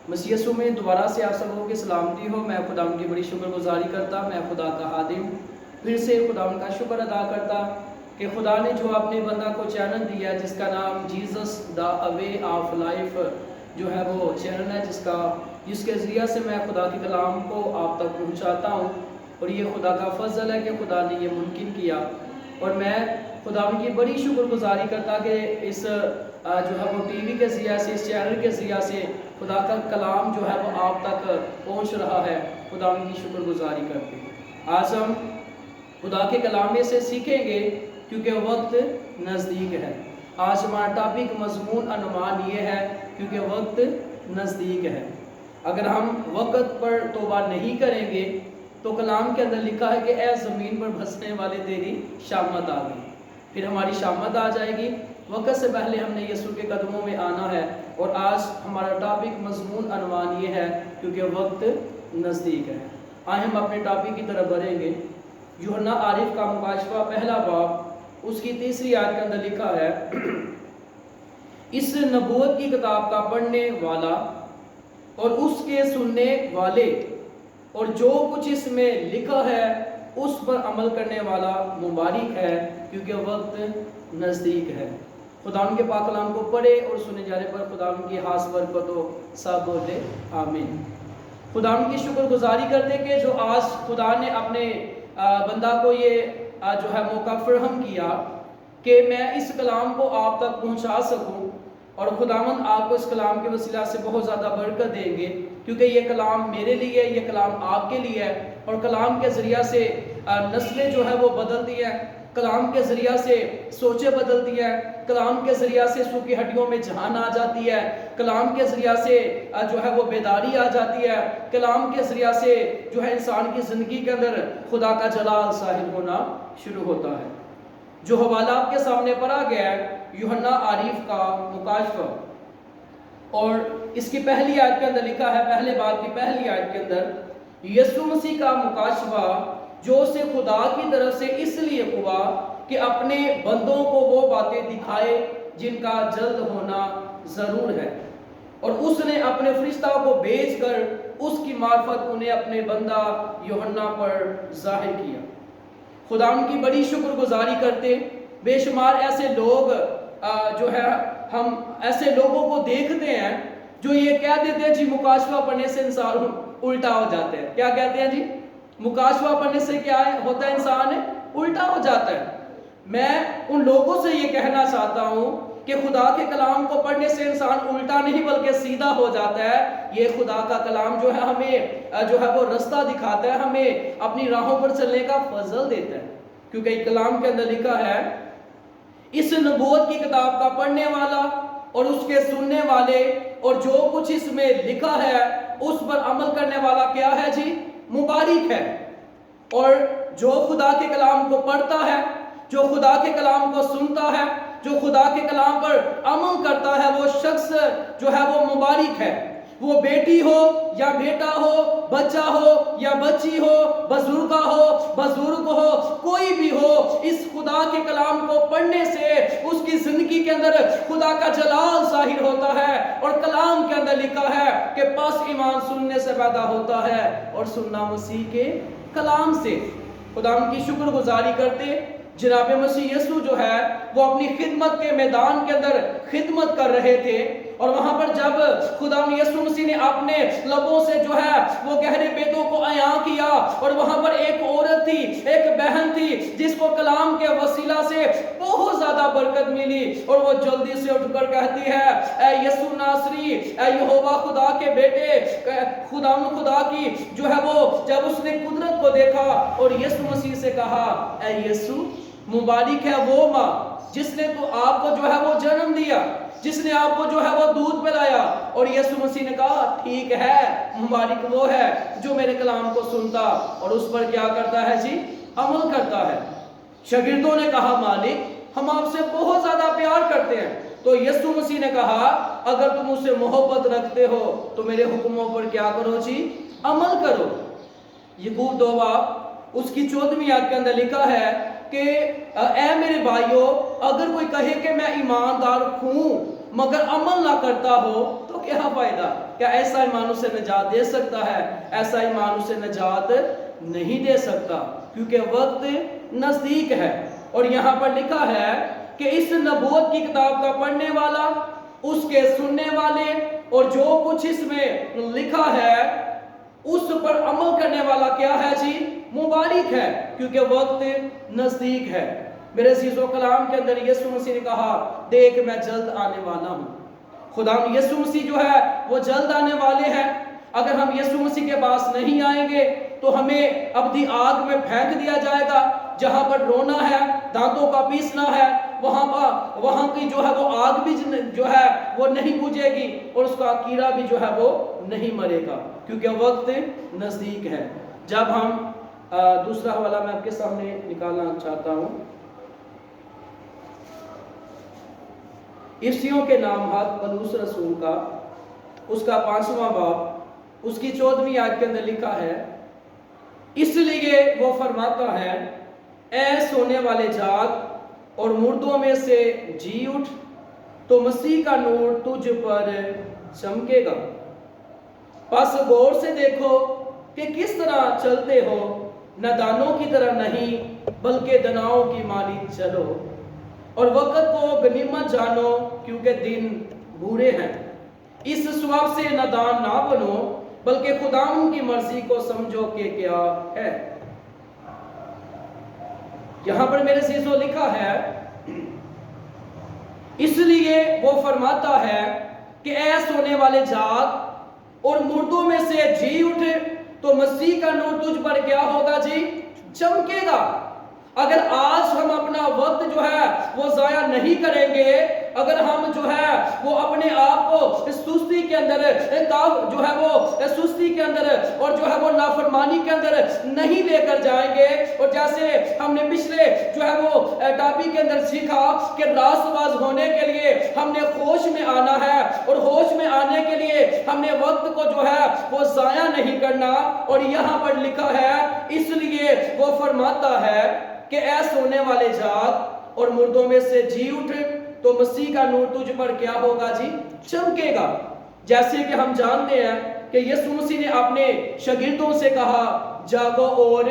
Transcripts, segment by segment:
مسیح یسوع میں دوبارہ سے آپ سب لوگوں کی سلامتی ہو۔ میں خدا ان کی بڑی شکر گزاری کرتا، میں خدا کا خادم پھر سے خدا ان کا شکر ادا کرتا کہ خدا نے جو اپنے بندہ کو چینل دیا جس کا نام Jesus the way of life جو ہے وہ چینل ہے، جس کے ذریعہ سے میں خدا کے کلام کو آپ تک پہنچاتا ہوں، اور یہ خدا کا فضل ہے کہ خدا نے یہ ممکن کیا۔ اور میں خدا ان کی بڑی شکر گزاری کرتا کہ اس جو ہے وہ ٹی وی کے ذریعہ سے، اس چینل کے ذریعہ سے خدا کا کلام جو ہے وہ آپ تک پہنچ رہا ہے۔ خدا ان کی شکر گزاری کرتے ہیں۔ آج ہم خدا کے کلام میں سے سیکھیں گے کیونکہ وقت نزدیک ہے۔ آج ہمارا ٹاپک مضمون عنوان یہ ہے کیونکہ وقت نزدیک ہے۔ اگر ہم وقت پر توبہ نہیں کریں گے تو کلام کے اندر لکھا ہے کہ اے زمین پر بسنے والے تیری شامت آ گئی، پھر ہماری شامت آ جائے گی۔ وقت سے پہلے ہم نے یسوع کے قدموں میں آنا ہے، اور آج ہمارا ٹاپک مضمون عنوان یہ ہے کیونکہ وقت نزدیک ہے۔ آئے ہم اپنے ٹاپک کی طرف بڑھیں گے۔ یوحنا عارف کا مکاشفہ پہلا باب اس کی 3 آیت کے اندر لکھا ہے، اس نبوت کی کتاب کا پڑھنے والا اور اس کے سننے والے اور جو کچھ اس میں لکھا ہے اس پر عمل کرنے والا مبارک ہے کیونکہ وقت نزدیک ہے۔ خدا ان کے پاک کلام کو پڑھے اور سنے جانے پر خدا ان کی خاص برکت ہو، سب بولے آمین۔ خدا ان کی شکر گزاری کرتے کہ جو آج خدا نے اپنے بندہ کو یہ جو ہے موقع فراہم کیا کہ میں اس کلام کو آپ تک پہنچا سکوں، اور خداوند آپ کو اس کلام کے وسیلہ سے بہت زیادہ برکت دیں گے، کیونکہ یہ کلام میرے لیے، یہ کلام آپ کے لیے ہے، اور کلام کے ذریعہ سے نسلیں جو ہے وہ بدلتی ہیں، کلام کے ذریعہ سے سوچیں بدلتی ہیں، کلام کے ذریعہ سے سوکھی ہڈیوں میں جان آ جاتی ہے، کلام کے ذریعہ سے جو ہے وہ بیداری آ جاتی ہے، کلام کے ذریعہ سے جو ہے انسان کی زندگی کے اندر خدا کا جلال ظاہر ہونا شروع ہوتا ہے۔ جو حوالہ آپ کے سامنے پڑھا گیا ہے یوحنا عارف کا مکاشفہ، اور اس کی پہلی آیت کے اندر لکھا ہے، پہلے باب کی پہلی آیت کے اندر، یسوع مسیح کا مکاشفہ جو اسے خدا کی طرف سے اس لیے ہوا کہ اپنے بندوں کو وہ باتیں دکھائے جن کا جلد ہونا ضرور ہے، اور اس نے اپنے فرشتہ کو بھیج کر اس کی معرفت انہیں اپنے بندہ یوحنا پر ظاہر کیا۔ خدا ان کی بڑی شکر گزاری کرتے، بے شمار ایسے لوگ جو ہے ہم ایسے لوگوں کو دیکھتے ہیں جو یہ کہہ دیتے ہیں جی مکاشفہ پڑھنے سے انسان الٹا ہو جاتا ہے۔ کیا کہتے ہیں جی؟ مکاشفہ پڑھنے سے کیا ہوتا ہے؟ انسان الٹا ہو جاتا ہے۔ میں ان لوگوں سے یہ کہنا چاہتا ہوں کہ خدا کے کلام کو پڑھنے سے انسان الٹا نہیں بلکہ سیدھا ہو جاتا ہے۔ یہ خدا کا کلام جو ہے ہمیں جو ہے وہ رستہ دکھاتا ہے، ہمیں اپنی راہوں پر چلنے کا فضل دیتا ہے، کیونکہ کلام کے اندر لکھا ہے اس نبوت کی کتاب کا پڑھنے والا اور اس کے سننے والے اور جو کچھ اس میں لکھا ہے اس پر عمل کرنے والا کیا ہے جی؟ مبارک ہے۔ اور جو خدا کے کلام کو پڑھتا ہے، جو خدا کے کلام کو سنتا ہے، جو خدا کے کلام پر عمل کرتا ہے، وہ شخص جو ہے وہ مبارک ہے۔ وہ بیٹی ہو یا بیٹا ہو، بچہ ہو یا بچی ہو، بزرگ ہو، کوئی بھی ہو، اس خدا کے کلام کو پڑھنے سے اس کی زندگی کے اندر خدا کا جلال ظاہر ہوتا ہے، اور کلام کے اندر لکھا ہے کہ پس ایمان سننے سے پیدا ہوتا ہے اور سننا مسیح کے کلام سے۔ خدا ان کی شکر گزاری کرتے، جناب مسیح یسوع جو ہے وہ اپنی خدمت کے میدان کے اندر خدمت کر رہے تھے، اور وہاں پر جب خدا یسوع مسیح نے اپنے لبوں سے جو ہے وہ گہرے بیتوں کو عیاں کیا، اور وہاں پر ایک عورت تھی، ایک بہن تھی جس کو کلام کے وسیلہ سے بہت زیادہ برکت ملی، اور وہ جلدی سے اٹھ کر کہتی ہے اے یسوع ناصری، اے یہوہ خدا کے بیٹے، خدا کی جو ہے وہ جب اس نے قدرت کو دیکھا اور یسوع مسیح سے کہا اے یسوع، مبارک ہے وہ ماں جس نے تو آپ کو جو ہے وہ جنم دیا، جس نے آپ کو جو ہے وہ دودھ پلایا۔ اور یسوع مسیح نے کہا ٹھیک ہے، مبارک وہ ہے جو میرے کلام کو سنتا اور اس پر کیا کرتا ہے جی؟ عمل کرتا ہے۔ شاگردوں نے کہا مالک، ہم آپ سے بہت زیادہ پیار کرتے ہیں۔ تو یسوع مسیح نے کہا اگر تم مجھ سے محبت رکھتے ہو تو میرے حکموں پر کیا کرو جی؟ عمل کرو۔ یعقوب 2 باب اس کی 14ویں آیت کے اندر لکھا ہے کہ اے میرے بھائیو، اگر کوئی کہے کہ میں ایماندار ہوں مگر عمل نہ کرتا ہو تو کیا فائدہ؟ کیا ایسا ایمان اسے نجات دے سکتا ہے؟ ایسا ایمان اسے نجات نہیں دے سکتا، کیونکہ وقت نزدیک ہے۔ اور یہاں پر لکھا ہے کہ اس نبوت کی کتاب کا پڑھنے والا، اس کے سننے والے اور جو کچھ اس میں لکھا ہے اس پر عمل کرنے والا کیا ہے جی؟ مبارک ہے، کیونکہ وقت نزدیک ہے۔ میرے عزیزو، کلام کے اندر یسوع مسیح نے کہا دیکھ میں جلد آنے والا ہوں۔ خدا یسوع مسیح جو ہے وہ جلد آنے والے ہیں۔ اگر ہم یسوع مسیح کے پاس نہیں آئیں گے تو ہمیں ابدی آگ میں پھینک دیا جائے گا، جہاں پر رونا ہے، دانتوں کا پیسنا ہے، وہاں کی جو ہے وہ آگ بھی جو ہے وہ نہیں بجھے گی، اور اس کا کیڑا بھی جو ہے وہ نہیں مرے گا، کیونکہ وقت نزدیک ہے۔ جب ہم دوسرا حوالہ میں آپ کے سامنے نکالنا چاہتا ہوں، افسیوں کے نامات پولس رسول کا، اس کا 5واں باب، اس کی 14ویں آیت کے اندر لکھا ہے، اس لیے وہ فرماتا ہے اے سونے والے جاگ اور مردوں میں سے جی اٹھ، تو مسیح کا نور تجھ پر چمکے گا۔ پس غور سے دیکھو کہ کس طرح چلتے ہو، نادانوں کی طرح نہیں بلکہ دناؤں کی مانند چلو، اور وقت کو غنیمت جانو کیونکہ دن بورے ہیں۔ اس سبب سے نادان نہ بنو بلکہ خداوند کی مرضی کو سمجھو کہ کیا ہے۔ یہاں پر میرے عزیزو لکھا ہے اس لیے وہ فرماتا ہے کہ اے سونے والے جاگ اور مردوں میں سے جی اٹھے، تو مسیح کا نور تجھ پر کیا ہوگا جی؟ چمکے گا۔ اگر آج ہم اپنا وقت جو ہے وہ ضائع نہیں کریں گے، اگر ہم جو ہے وہ اپنے آپ کو سستی کے اندر جو ہے وہ سستی کے اندر اور جو ہے وہ نافرمانی کے اندر نہیں لے کر جائیں گے، اور جیسے ہم نے پچھلے جو ہے وہ ٹاپک کے اندر سیکھا کہ راست باز ہونے کے لیے ہم نے ہوش میں آنا ہے، اور ہوش میں آنے کے لیے ہم نے وقت کو جو ہے وہ ضائع نہیں کرنا۔ اور یہاں پر لکھا ہے اس لیے وہ فرماتا ہے کہ اے سونے والے جاگ اور مردوں میں سے جی اٹھ، تو مسیح کا نور تجھ پر کیا ہوگا جی؟ چمکے گا۔ جیسے کہ ہم جانتے ہیں کہ یسوع مسیح نے اپنے شاگردوں سے کہا جاگو اور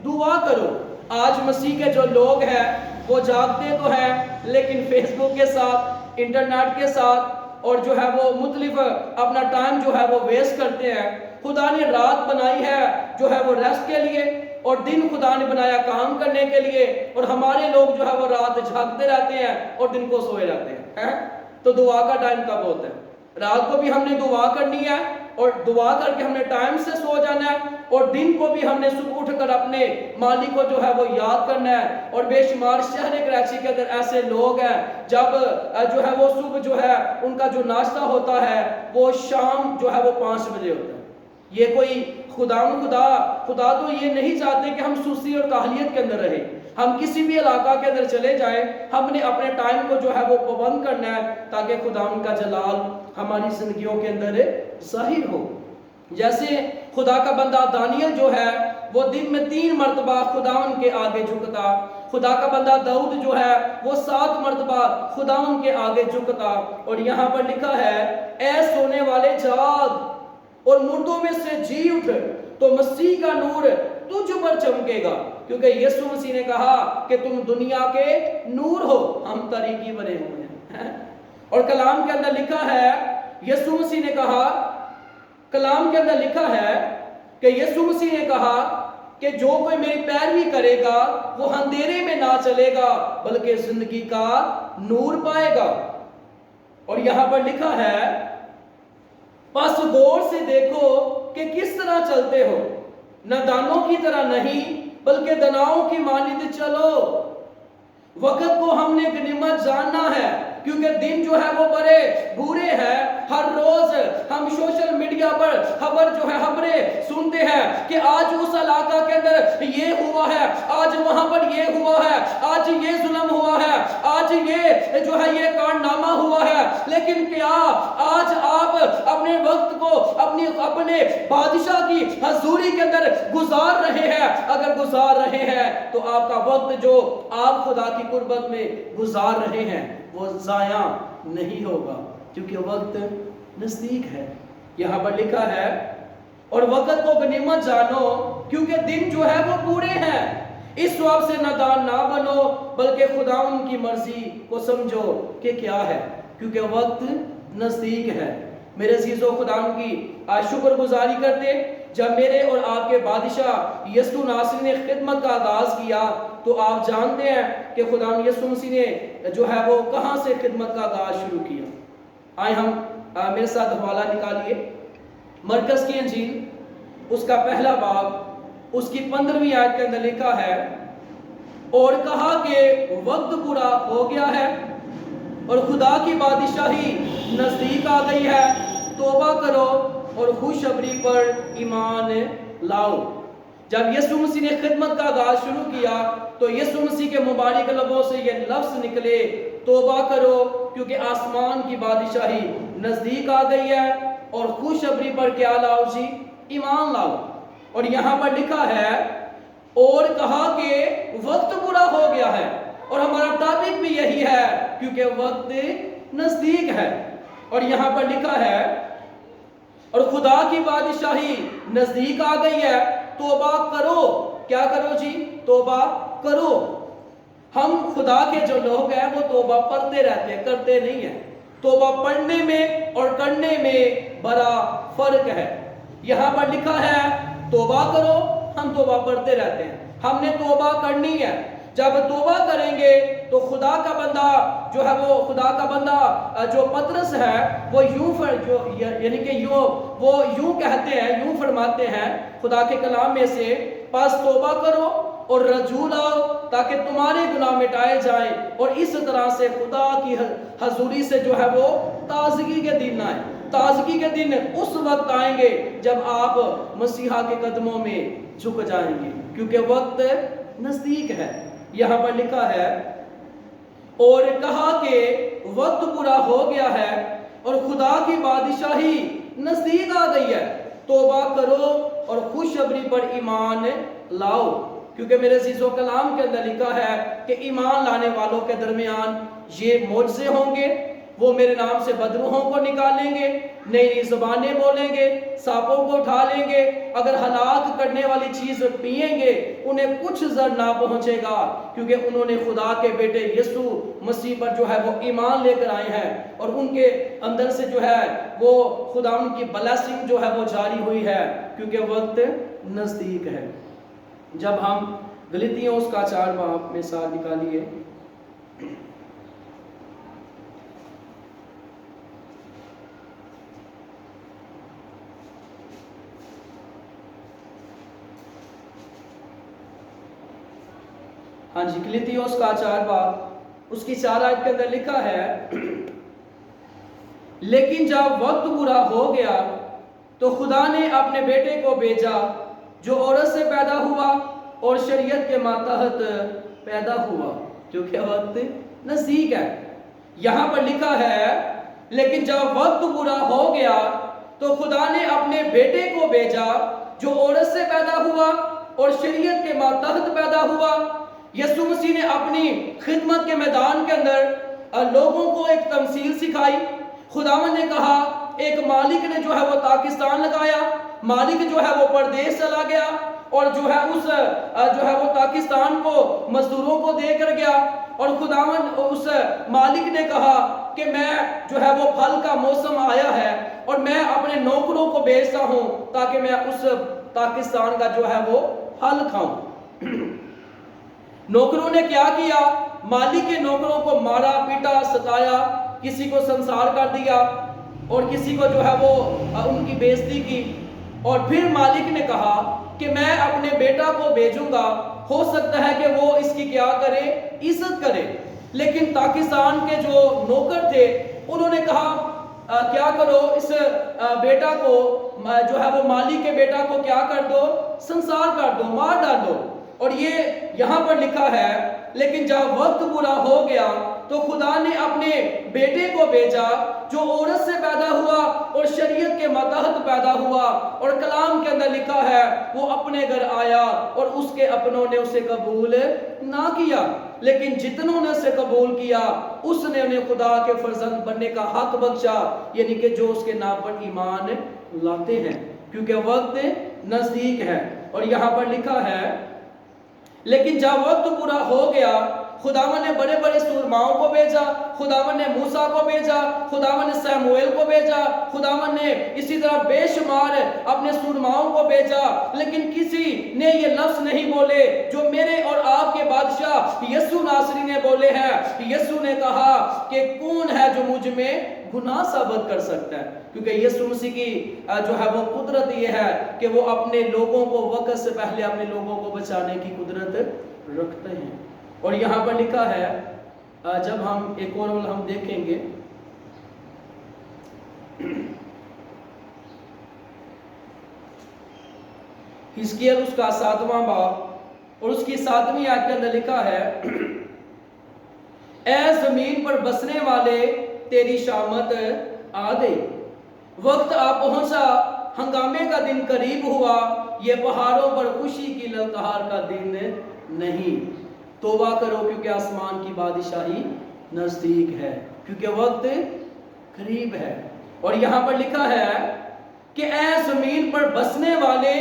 دعا کرو۔ آج مسیح کے جو لوگ ہیں وہ جاگتے تو ہیں، لیکن فیس بک کے ساتھ، انٹرنیٹ کے ساتھ، اور جو ہے وہ مختلف اپنا ٹائم جو ہے وہ ویسٹ کرتے ہیں۔ خدا نے رات بنائی ہے جو ہے وہ ریسٹ کے لیے، اور دن خدا نے بنایا کام کرنے کے لیے، اور ہمارے لوگ جو ہے وہ رات جھاگتے رہتے ہیں اور دن کو سوئے رہتے ہیں۔ تو دعا کا ٹائم کب ہوتا ہے؟ رات کو بھی ہم نے دعا کرنی ہے، اور دعا کر کے ہم نے ٹائم سے سو جانا ہے، اور دن کو بھی ہم نے صبح اٹھ کر اپنے مالک کو جو ہے وہ یاد کرنا ہے۔ اور بے شمار شہر کراچی کے اندر ایسے لوگ ہیں جب جو ہے وہ صبح جو ہے ان کا جو ناشتہ ہوتا ہے وہ شام جو ہے وہ 5 بجے ہوتا ہے۔ یہ کوئی خدا تو یہ نہیں چاہتے کہ ہم سستی اور کاہلیت کے اندر رہیں۔ ہم کسی بھی علاقہ کے اندر چلے جائیں، ہم نے اپنے ٹائم کو جو ہے وہ پابند کرنا ہے، تاکہ خدا ان کا جلال ہماری زندگیوں کے اندر ظاہر ہو۔ جیسے خدا کا بندہ دانیل جو ہے وہ دن میں 3 مرتبہ خداوند کے آگے جھکتا۔ خدا کا بندہ داؤد جو ہے وہ 7 مرتبہ خداوند کے آگے جھکتا۔ اور یہاں پر لکھا ہے اے سونے والے جاگ اور مردوں میں سے جی اٹھ، تو مسیح کا نور تجھ پر چمکے گا، کیونکہ یسوع مسیح نے کہا کہ تم دنیا کے نور ہو، ہم تاریکی بنے ہوئے ہیں۔ اور کلام کے اندر لکھا ہے یسوع مسیح نے کہا، کلام کے اندر لکھا ہے کہ یسوع مسیح نے کہا کہ جو کوئی میری پیروی کرے گا وہ اندھیرے میں نہ چلے گا بلکہ زندگی کا نور پائے گا۔ اور یہاں پر لکھا ہے پس غور سے دیکھو کہ کس طرح چلتے ہو، نادانوں کی طرح نہیں بلکہ دناؤں کی مانند چلو۔ وقت کو ہم نے غنیمت جاننا ہے، کیونکہ دن جو ہے وہ بڑے برے ہیں۔ ہر روز ہم سوشل میڈیا پر خبریں سنتے ہیں کہ آج اس علاقہ کے اندر یہ ہوا ہے، آج وہاں پر یہ ہوا ہے، آج یہ ظلم ہوا ہے، آج یہ جو ہے یہ کارنامہ ہوا ہے۔ لیکن کیا آج آپ اپنے وقت کو اپنے بادشاہ کی حضوری کے اندر گزار رہے ہیں؟ اگر گزار رہے ہیں تو آپ کا وقت جو آپ خدا کی قربت میں گزار رہے ہیں وہ ضائع نہیں ہوگا۔ کیونکہ وقت نزدیک ہے. یہاں پر لکھا ہے اور وقت کو غنیمت جانو کیونکہ دن جو ہے وہ بوڑھے ہیں. اس سواب سے نادان نہ بنو بلکہ خدا ان کی مرضی کو سمجھو کہ کیا ہے کیونکہ وقت نزدیک ہے. میرے عزیزو خدا ان کی شکر گزاری کرتے جب میرے اور آپ کے بادشاہ یسوع ناصری نے خدمت کا آغاز کیا تو آپ جانتے ہیں کہ خدا یسوع مسیح نے جو ہے وہ کہاں سے خدمت کا آغاز شروع کیا. آئے ہم میرے ساتھ حوالہ نکالیے مرکز کی انجیل اس کا پہلا باب اس کی 15ویں آیت کے اندر لکھا ہے اور کہا کہ وقت پورا ہو گیا ہے اور خدا کی بادشاہی نزدیک آ گئی ہے. توبہ کرو اور خوشخبری پر ایمان لاؤ. جب یسوع مسیح نے خدمت کا آغاز شروع کیا تو یسوع مسیح کے مبارک لبوں سے یہ لفظ نکلے توبہ کرو کیونکہ آسمان کی بادشاہی نزدیک آ گئی ہے اور خوشخبری پر کیا لاؤ جی؟ ایمان لاؤ. اور یہاں پر لکھا ہے اور کہا کہ وقت پورا ہو گیا ہے اور ہمارا ٹاپک بھی یہی ہے کیونکہ وقت نزدیک ہے. اور یہاں پر لکھا ہے اور خدا کی بادشاہی نزدیک آ گئی ہے توبہ کرو. کیا کرو جی؟ توبہ کرو. ہم خدا کے جو لوگ ہیں وہ توبہ پڑھتے رہتے ہیں کرتے نہیں ہیں. توبہ پڑھنے میں اور کرنے میں بڑا فرق ہے. یہاں پر لکھا ہے توبہ کرو. ہم توبہ پڑھتے رہتے ہیں. ہم نے توبہ کرنی ہے. جب توبہ کریں گے تو خدا کا بندہ جو ہے وہ خدا کا بندہ جو پطرس ہے وہ یعنی کہ وہ یوں کہتے ہیں یوں فرماتے ہیں خدا کے کلام میں سے پس توبہ کرو اور رجوع لاؤ تاکہ تمہارے گناہ مٹائے جائیں اور اس طرح سے خدا کی حضوری سے جو ہے وہ تازگی کے دن آئیں. تازگی کے دن اس وقت آئیں گے جب آپ مسیحا کے قدموں میں جھک جائیں گے کیونکہ وقت نزدیک ہے. یہاں پر لکھا ہے اور کہا کہ وقت پورا ہو گیا ہے اور خدا کی بادشاہی نزدیک آ گئی ہے. توبہ کرو اور خوشخبری پر ایمان لاؤ. کیونکہ میرے عزیزو کلام کے اندر لکھا ہے کہ ایمان لانے والوں کے درمیان یہ معجزے ہوں گے. وہ میرے نام سے بدروحوں کو نکالیں گے, نئی نئی زبانیں بولیں گے, سانپوں کو اٹھا لیں گے, اگر ہلاک کرنے والی چیز پئیں گے انہیں کچھ زر نہ پہنچے گا کیونکہ انہوں نے خدا کے بیٹے یسوع مسیح پر جو ہے وہ ایمان لے کر آئے ہیں اور ان کے اندر سے جو ہے وہ خدا ان کی بلیسنگ جو ہے وہ جاری ہوئی ہے کیونکہ وقت نزدیک ہے. جب ہم غلطیوں اس کا 4 باب میں ساتھ نکالیے ہاں جی غلطیوں کا 4 باب اس کی 4 آیت کے اندر لکھا ہے لیکن جب وقت پورا ہو گیا تو خدا نے اپنے بیٹے کو بھیجا جو عورت سے پیدا ہوا اور شریعت کے ماتحت پیدا ہوا کیونکہ وقت نزدیک ہے. یہاں پر لکھا ہے لیکن جب وقت پورا ہو گیا تو خدا نے اپنے بیٹے کو بھیجا جو عورت سے پیدا ہوا اور شریعت کے ماتحت پیدا ہوا. یسوع مسیح نے اپنی خدمت کے میدان کے اندر لوگوں کو ایک تمثیل سکھائی. خداوند نے کہا ایک مالک نے جو ہے وہ پاکستان لگایا, مالک جو ہے وہ پردیس چلا گیا اور جو ہے وہ پاکستان کو مزدوروں کو دے کر گیا اور خداوند اس مالک نے کہا کہ میں جو ہے وہ پھل کا موسم آیا ہے اور میں اپنے نوکروں کو بھیجتا ہوں تاکہ میں اس پاکستان کا جو ہے وہ پھل کھاؤں. نوکروں نے کیا کیا؟ مالک کے نوکروں کو مارا پیٹا ستایا, کسی کو سنسار کر دیا اور کسی کو جو ہے وہ ان کی بے عزتی کی. اور پھر مالک نے کہا کہ میں اپنے بیٹا کو بھیجوں گا, ہو سکتا ہے کہ وہ اس کی کیا کرے, عزت کرے. لیکن پاکستان کے جو نوکر تھے انہوں نے کہا کیا کرو اس بیٹا کو جو ہے وہ مالک کے بیٹا کو کیا کر دو, سنسار کر دو, مار ڈال دو. اور یہ یہاں پر لکھا ہے لیکن جب وقت پورا ہو گیا تو خدا نے اپنے بیٹے کو بھیجا جو عورت سے پیدا ہوا اور شریعت کے ماتحت پیدا ہوا اور کلام کے اندر لکھا ہے وہ اپنے گھر آیا اور اس کے اپنوں نے اسے قبول نہ کیا، لیکن جتنوں نے اسے قبول کیا اس نے انہیں خدا کے فرزند بننے کا حق بخشا، یعنی کہ جو اس کے نام پر ایمان لاتے ہیں، کیونکہ وقت نزدیک ہے۔ اور یہاں پر لکھا ہے لیکن جب وقت پورا ہو گیا خداوند نے بڑے بڑے سورماؤں کو بھیجا، خداوند نے موسیٰ کو بھیجا، خداوند نے سیموئیل کو بھیجا، خداوند نے اسی طرح بے شمار اپنے سورماؤں کو بھیجا، لیکن کسی نے یہ لفظ نہیں بولے جو میرے اور آپ کے بادشاہ یسوع ناصری نے بولے ہیں۔ یسوع نے کہا کہ کون ہے جو مجھ میں گناہ ثابت کر سکتا ہے، کیونکہ یسوع مسیح کی جو ہے وہ قدرت یہ ہے کہ وہ اپنے لوگوں کو وقت سے پہلے اپنے لوگوں کو بچانے کی قدرت رکھتے ہیں۔ اور یہاں پر لکھا ہے جب ہم ایک اور ہم دیکھیں گے حزقیل اس کا 7واں باب اور اس کی 7ویں آیت کے اندر لکھا ہے اے زمین پر بسنے والے تیری شامت آ گئی، وقت آ پہنچا، ہنگامے کا دن قریب ہوا، یہ پہاڑوں پر خوشی کی للکار کا دن نہیں۔ توبہ کرو کیونکہ آسمان کی بادشاہی نزدیک ہے، کیونکہ وقت قریب ہے۔ اور یہاں پر لکھا ہے کہ اے زمین پر بسنے والے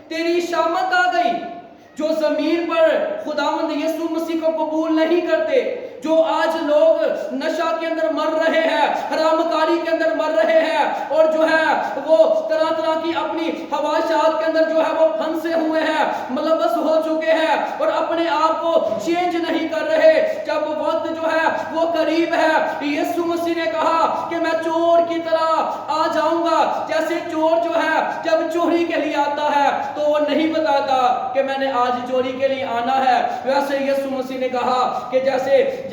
تیری شامت آ گئی۔ جو زمین پر خداوند یسوع مسیح کو قبول نہیں کرتے، جو آج لوگ نشہ کے اندر مر رہے ہیں، حرام کاری کے اندر مر رہے ہیں، اور جو ہے وہ طرح طرح کی اپنی خواہشات کے اندر جو ہے وہ پھنسے ہوئے ہیں، ملوث ہو چکے ہیں اور اپنے آپ کو چینج نہیں کر رہے، جب وقت جو ہے وہ قریب ہے، یسوع مسیح نے کہا کہ میں چور کی طرح آ جاؤں گا۔ جیسے چور جو ہے جب چوری کے لیے آتا ہے تو وہ نہیں بتاتا کہ میں نے آج چوری کے لیے آنا ہے، ویسے یسوع مسیح نے کہا کہ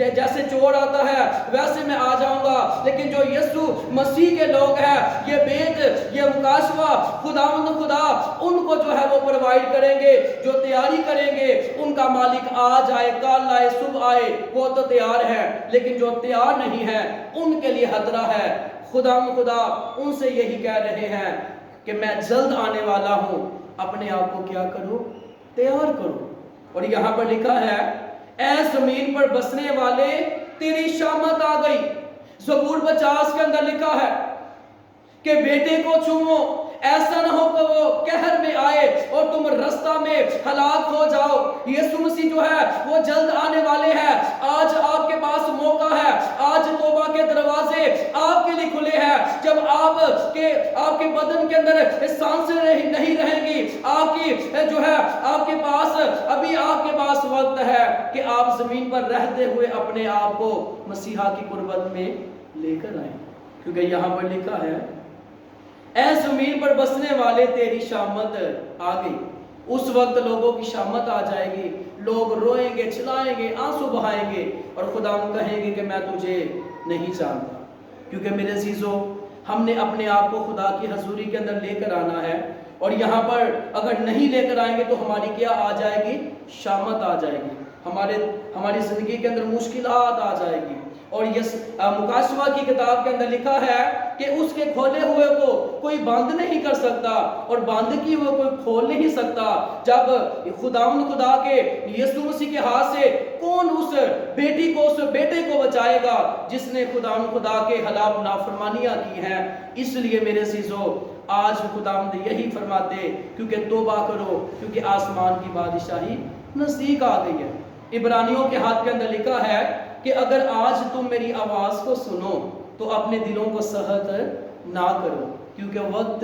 جیسے چور آتا ہے ویسے میں آ جاؤں گا۔ لیکن جو یسوع مسیح کے لوگ ہیں یہ بیت یہ مکاشفہ خداوند خدا ان کو جو ہے وہ پروائیڈ کریں گے، جو تیاری کریں گے، ان کا مالک آج آئے کل آئے صبح آئے وہ تو تیار ہے، لیکن جو تیار نہیں ہے ان کے لیے خطرہ ہے۔ خداوند خدا ان سے یہی کہہ رہے ہیں کہ میں جلد آنے والا ہوں، اپنے آپ کو کیا کرو؟ تیار کرو۔ اور یہاں پر لکھا ہے اے زمین پر بسنے والے تیری شامت آ گئی۔ زبور 50 کے اندر لکھا ہے کہ بیٹے کو چومو، ایسا نہ ہو کہ وہ قہر میں آئے اور تم رستہ میں ہلاک ہو جاؤ۔ یسوع مسیح جو ہے وہ جلد آنے والے ہیں۔ آج آپ کے پاس موقع ہے، آج توبہ کے دروازے آپ کے لیے کھلے ہیں۔ جب آپ کے بدن کے اندر سانسیں نہیں رہیں گی، آپ کی جو ہے آپ کے پاس ابھی آپ کے پاس وقت ہے کہ آپ زمین پر رہتے ہوئے اپنے آپ کو مسیحا کی قربت میں لے کر آئیں، کیونکہ یہاں پر لکھا ہے اے زمین پر بسنے والے تیری شامت آ گئی۔ اس وقت لوگوں کی شامت آ جائے گی، لوگ روئیں گے، چلائیں گے، آنسو بہائیں گے اور خدا کہیں گے کہ میں تجھے نہیں جانتا۔ کیونکہ میرے عزیزو ہم نے اپنے آپ کو خدا کی حضوری کے اندر لے کر آنا ہے، اور یہاں پر اگر نہیں لے کر آئیں گے تو ہماری کیا آ جائے گی؟ شامت آ جائے گی، ہماری زندگی کے اندر مشکلات آ جائے گی۔ اور مکاشفہ کی کتاب کے اندر لکھا ہے کہ اس کے کھولے ہوئے کو کوئی بند نہیں کر سکتا اور بند کی ہوئے کوئی کھول نہیں سکتا۔ جب خداوند خدا کے یسوع مسیح کے ہاتھ سے کون اس بیٹی کو، اس بیٹے کو بچائے گا جس نے خداوند خدا کے خلاف نافرمانیاں کی ہیں؟ اس لیے میرے عزیزو آج خداوند یہی فرماتے کیونکہ توبہ کرو، کیونکہ آسمان کی بادشاہی نزدیک آ گئی ہے۔ عبرانیوں کے ہاتھ کے اندر لکھا ہے کہ اگر آج تم میری آواز کو سنو تو اپنے دلوں کو سخت نہ کرو، کیونکہ وقت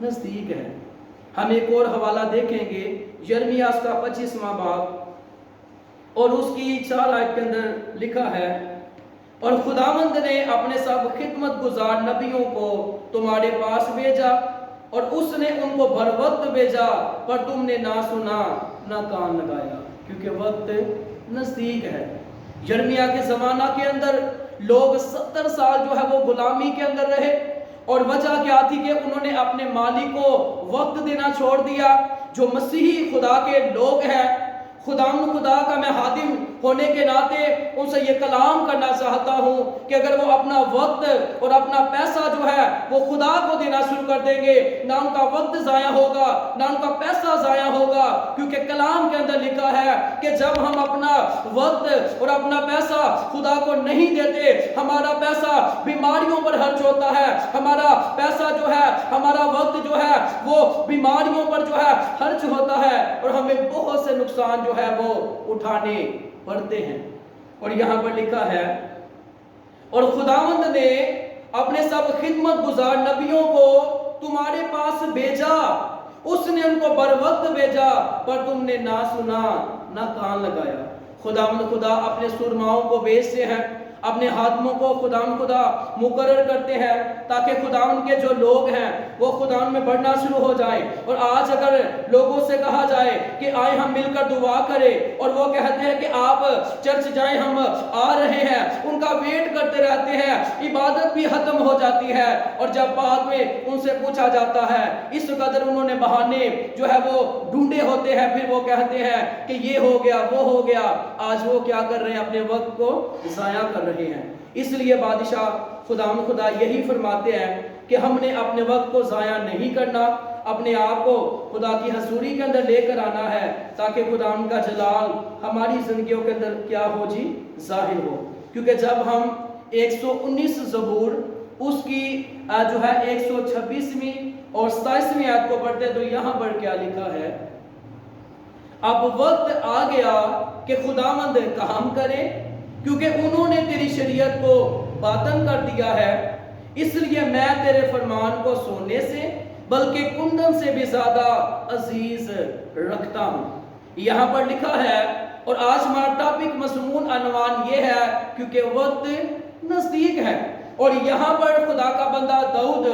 نزدیک ہے۔ ہم ایک اور حوالہ دیکھیں گے، یرمیہ کا 25واں باب اور اس کی 4 آیت کے اندر لکھا ہے اور خداوند نے اپنے سب خدمت گزار نبیوں کو تمہارے پاس بھیجا اور اس نے ان کو بر وقت بھیجا، پر تم نے نہ سنا نہ کان لگایا، کیونکہ وقت نزدیک ہے۔ یرمیہ کے زمانہ کے اندر لوگ 70 سال جو ہے وہ غلامی کے اندر رہے، اور وجہ کیا تھی کہ انہوں نے اپنے مالک کو وقت دینا چھوڑ دیا۔ جو مسیحی خدا کے لوگ ہیں، خدا کا میں خادم ہونے کے ناطے ان سے یہ کلام کرنا چاہتا ہوں کہ اگر وہ اپنا وقت اور اپنا پیسہ جو ہے وہ خدا کو دینا شروع کر دیں گے، نہ ان کا وقت ضائع ہوگا نہ ان کا پیسہ ضائع ہوگا، کیونکہ کلام کے اندر لکھا ہے کہ جب ہم اپنا وقت اور اپنا پیسہ خدا کو نہیں دیتے، ہمارا پیسہ بیماریوں پر خرچ ہوتا ہے، ہمارا پیسہ جو ہے، ہمارا وقت جو ہے وہ بیماریوں پر جو ہے خرچ ہوتا ہے، اور ہمیں بہت سے نقصان جو ہے وہ اٹھانے پڑتے ہیں۔ اور یہاں پر لکھا ہے اور خداوند نے اپنے سب خدمت گزار نبیوں کو تمہارے پاس بھیجا، اس نے ان کو بر وقت بھیجا، پر تم نے نہ سنا نہ کان لگایا۔ خداوند خدا اپنے سرماؤں کو بھیجتے ہیں، اپنے حاکموں کو خداوند خدا مقرر کرتے ہیں تاکہ خداوند کے جو لوگ ہیں وہ خداوند میں بڑھنا شروع ہو جائیں۔ اور آج اگر لوگوں سے کہا جائے کہ آئے ہم مل کر دعا کریں، اور وہ کہتے ہیں کہ آپ چرچ جائیں ہم آ رہے ہیں، ان کا ویٹ کرتے رہتے ہیں، عبادت بھی ختم ہو جاتی ہے، اور جب بعد میں ان سے پوچھا جاتا ہے اس قدر انہوں نے بہانے جو ہے وہ ڈھونڈے ہوتے ہیں، پھر وہ کہتے ہیں کہ یہ ہو گیا وہ ہو گیا۔ آج وہ کیا کر رہے ہیں؟ اپنے وقت کو ضائع کر رہے ہیں۔ اس لیے بادشاہ خدا یہی فرماتے ہیں کہ ہم نے اپنے وقت کو ضائع نہیں کرنا، اپنے آپ کو خدا کی حضوری کے اندر لے کر آنا ہے تاکہ خدا کا جلال ہماری زندگیوں کے اندر کیا ہو جی؟ ظاہر ہو۔ کیونکہ جب ہم 119 زبور اس کی جو ہے 126ویں اور 27ویں آیت کو پڑھتے ہیں تو یہاں پر کیا لکھا ہے؟ اب وقت آ گیا کہ خداوند کام کرے، کیونکہ انہوں نے تیری شریعت کو باطن کر دیا ہے، اس لیے میں تیرے فرمان کو سونے سے بلکہ کندن سے بھی زیادہ عزیز رکھتا ہوں۔ یہاں پر لکھا ہے، اور آج ہمارا ٹاپک مضمون عنوان یہ ہے کیونکہ وقت نزدیک ہے، اور یہاں پر خدا کا بندہ داؤد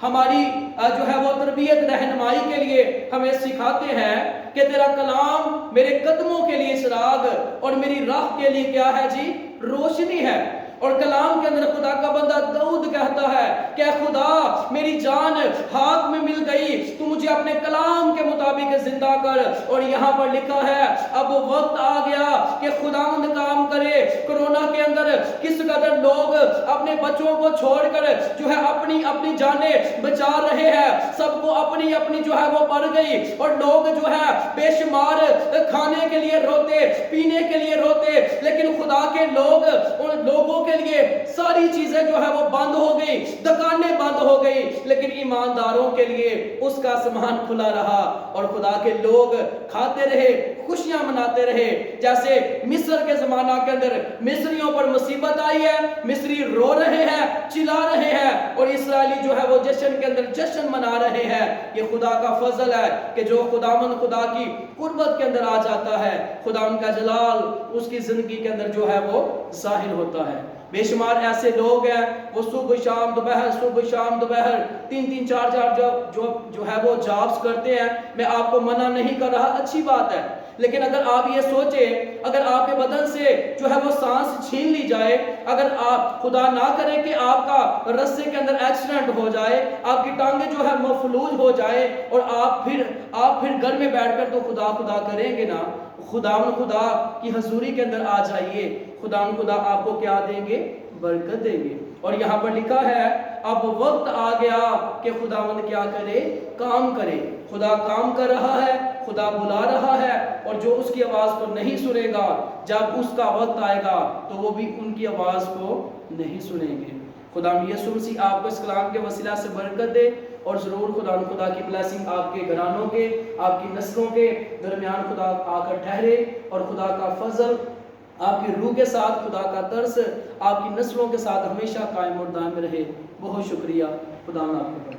ہماری جو ہے وہ تربیت رہنمائی کے لیے ہمیں سکھاتے ہیں کہ تیرا کلام میرے قدموں کے لیے چراغ اور میری راہ کے لیے کیا ہے جی؟ روشنی ہے۔ اور کلام کے اندر خدا کا بندہ داؤد کہتا ہے کہ خدا میری جان ہاتھ میں مل گئی، تو مجھے اپنے کلام کے مطابق زندہ کر۔ اور یہاں پر لکھا ہے اب وقت آ گیا کہ خداوند کام کرے۔ کرونا کے اندر کس قدر لوگ اپنے بچوں کو چھوڑ کر جو ہے اپنی جانیں بچا رہے ہیں، سب کو اپنی جو ہے وہ پڑ گئی، اور لوگ جو ہے بے شمار کھانے کے لیے روتے، پینے کے لیے روتے، لیکن خدا کے لوگ ان لوگوں کے لیے ساری چیزیں جو ہے وہ بند ہو گئی، دکانیں بند ہو گئی، لیکن ایمانداروں کے لیے اس کا سامان کھلا رہا، اور خدا کے لوگ کھاتے رہے، خوشیاں مناتے رہے۔ جیسے مصر کے زمانہ کے اندر مصریوں پر مصیبت آئی ہے، مصری رو رہے ہیں، چلا رہے ہیں، اور اسرائیلی جو ہے وہ جشن کے اندر جشن منا رہے ہیں۔ یہ خدا کا فضل ہے کہ جو خداوند خدا کی قربت کے اندر آ جاتا ہے، خداوند کا جلال اس کی زندگی کے اندر جو ہے وہ ظاہر ہوتا ہے۔ بے شمار ایسے لوگ ہیں وہ صبح شام دوپہر 3 4 جو ہے وہ جابز کرتے ہیں۔ میں آپ کو منع نہیں کر رہا، اچھی بات ہے، لیکن اگر آپ یہ سوچیں اگر آپ کے بدن سے جو ہے وہ سانس چھین لی جائے، اگر آپ خدا نہ کرے کہ آپ کا رستے کے اندر ایکسیڈنٹ ہو جائے، آپ کی ٹانگیں جو ہے مفلوج ہو جائے، اور آپ پھر گھر میں بیٹھ کر تو خدا کریں گے نا؟ خدا کی حضوری کے اندر آ جائیے، خدا آپ کو کیا دیں گے؟ برکت دیں گے۔ اور یہاں پر لکھا ہے اب وقت آ گیا کہ خداوند کیا کرے؟ کام کرے۔ خدا کام کر رہا ہے، خدا بلا رہا ہے، اور جو اس کی آواز کو نہیں سنے گا، جب اس کا وقت آئے گا تو وہ بھی ان کی آواز کو نہیں سنیں گے۔ خدا یسوع مسیح آپ کو اس کلام کے وسیلہ سے برکت دے، اور ضرور خدا کی بلیسنگ آپ کے گھرانوں کے، آپ کی نسلوں کے درمیان خدا آ کر ٹھہرے، اور خدا کا فضل آپ کی روح کے ساتھ، خدا کا ترس آپ کی نسلوں کے ساتھ ہمیشہ قائم اور دائم رہے۔ بہت شکریہ، خدا آپ کو